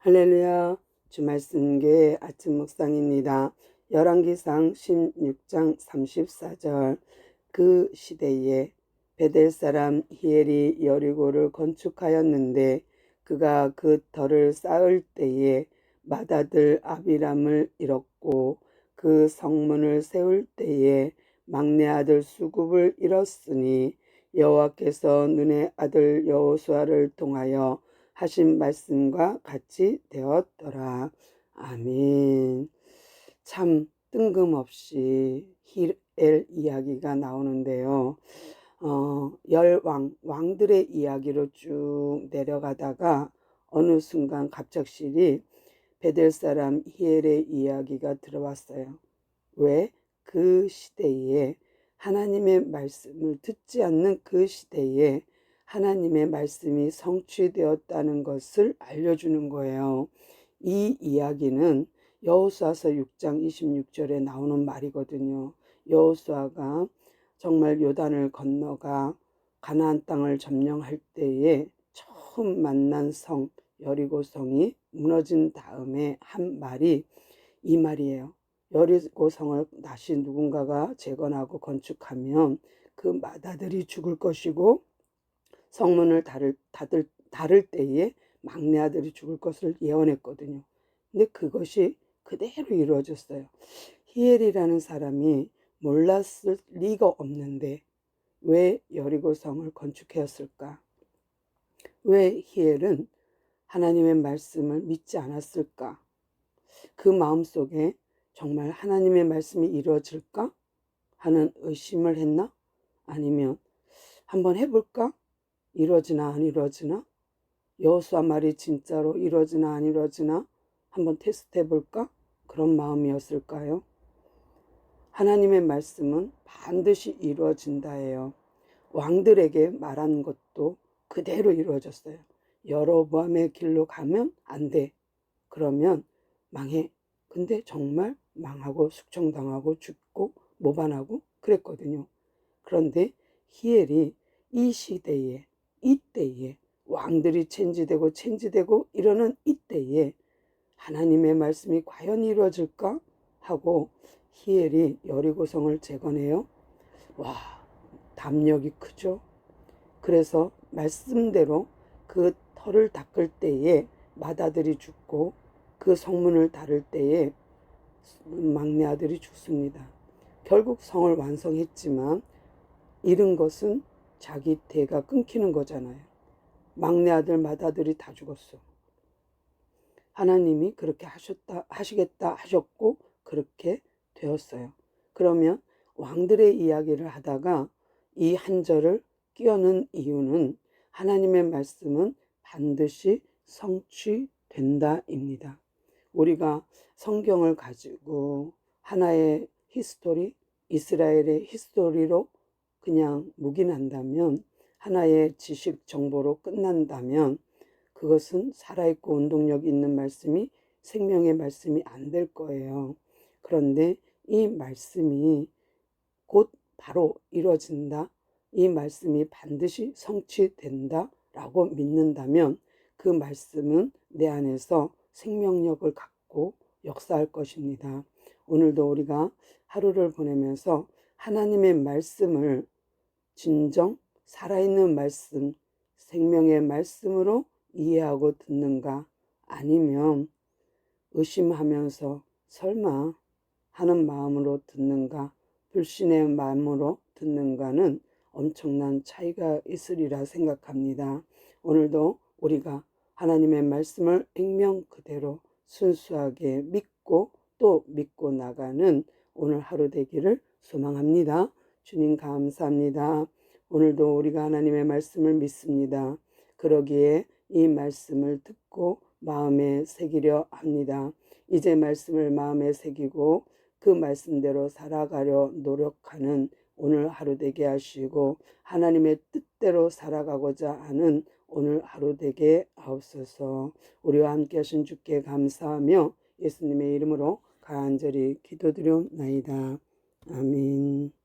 할렐루야. 주말씀교회 아침 묵상입니다. 열왕기상 16장 34절. 그 시대에 베델 사람 히엘이 여리고를 건축하였는데 그가 그 터를 쌓을 때에 맏아들 아비람을 잃었고 그 성문을 세울 때에 막내 아들 수굽을 잃었으니 여호와께서 눈의 아들 여호수아를 통하여 하신 말씀과 같이 되었더라. 아멘. 참 뜬금없이 히엘 이야기가 나오는데요. 왕들의 이야기로 쭉 내려가다가 어느 순간 갑작스레 베델 사람 히엘의 이야기가 들어왔어요. 왜? 그 시대에 하나님의 말씀을 듣지 않는 그 시대에 하나님의 말씀이 성취되었다는 것을 알려주는 거예요. 이 이야기는 여호수아서 6장 26절에 나오는 말이거든요. 여호수아가 정말 요단을 건너가 가나안 땅을 점령할 때에 처음 만난 성 여리고성이 무너진 다음에 한 말이 이 말이에요. 여리고성을 다시 누군가가 재건하고 건축하면 그 맏아들이 죽을 것이고 성문을 닫을 때에 막내 아들이 죽을 것을 예언했거든요. 근데 그것이 그대로 이루어졌어요. 히엘이라는 사람이 몰랐을 리가 없는데 왜 여리고성을 건축했을까? 왜 히엘은 하나님의 말씀을 믿지 않았을까? 그 마음속에 정말 하나님의 말씀이 이루어질까 하는 의심을 했나? 아니면 한번 해볼까? 이루어지나 안 이루어지나? 여호수아 말이 진짜로 이루어지나 안 이루어지나? 한번 테스트 해볼까? 그런 마음이었을까요? 하나님의 말씀은 반드시 이루어진다예요. 왕들에게 말한 것도 그대로 이루어졌어요. 여로보암의 길로 가면 안 돼. 그러면 망해. 근데 정말 망하고 숙청당하고 죽고 모반하고 그랬거든요. 그런데 히엘이 이 시대에 이때에 왕들이 체인지되고 이러는 이때에 하나님의 말씀이 과연 이루어질까 하고 히엘이 여리고성을 재건해요. 와, 담력이 크죠. 그래서 말씀대로 그 터를 닦을 때에 맏아들이 죽고 그 성문을 닫을 때에 막내 아들이 죽습니다. 결국 성을 완성했지만 잃은 것은 자기 대가 끊기는 거잖아요. 막내 아들, 맏아들이 다 죽었어. 하나님이 그렇게 하시겠다 하셨고 그렇게 되었어요. 그러면 왕들의 이야기를 하다가 이 한 절을 끼워넣은 이유는 하나님의 말씀은 반드시 성취된다입니다. 우리가 성경을 가지고 하나의 히스토리, 이스라엘의 히스토리로 그냥 묵인한다면, 하나의 지식 정보로 끝난다면 그것은 살아있고 운동력 있는 말씀이 생명의 말씀이 안 될 거예요. 그런데 이 말씀이 곧 바로 이루어진다, 이 말씀이 반드시 성취된다 라고 믿는다면 그 말씀은 내 안에서 생명력을 갖고 역사할 것입니다. 오늘도 우리가 하루를 보내면서 하나님의 말씀을 진정 살아있는 말씀, 생명의 말씀으로 이해하고 듣는가, 아니면 의심하면서 설마 하는 마음으로 듣는가, 불신의 마음으로 듣는가는 엄청난 차이가 있으리라 생각합니다. 오늘도 우리가 하나님의 말씀을 액면 그대로 순수하게 믿고 또 믿고 나가는 오늘 하루 되기를 소망합니다. 주님 감사합니다. 오늘도 우리가 하나님의 말씀을 믿습니다. 그러기에 이 말씀을 듣고 마음에 새기려 합니다. 이제 말씀을 마음에 새기고 그 말씀대로 살아가려 노력하는 오늘 하루 되게 하시고 하나님의 뜻대로 살아가고자 하는 오늘 하루 되게 하옵소서. 우리와 함께 하신 주께 감사하며 예수님의 이름으로 간절히 기도드려옵나이다. 아멘.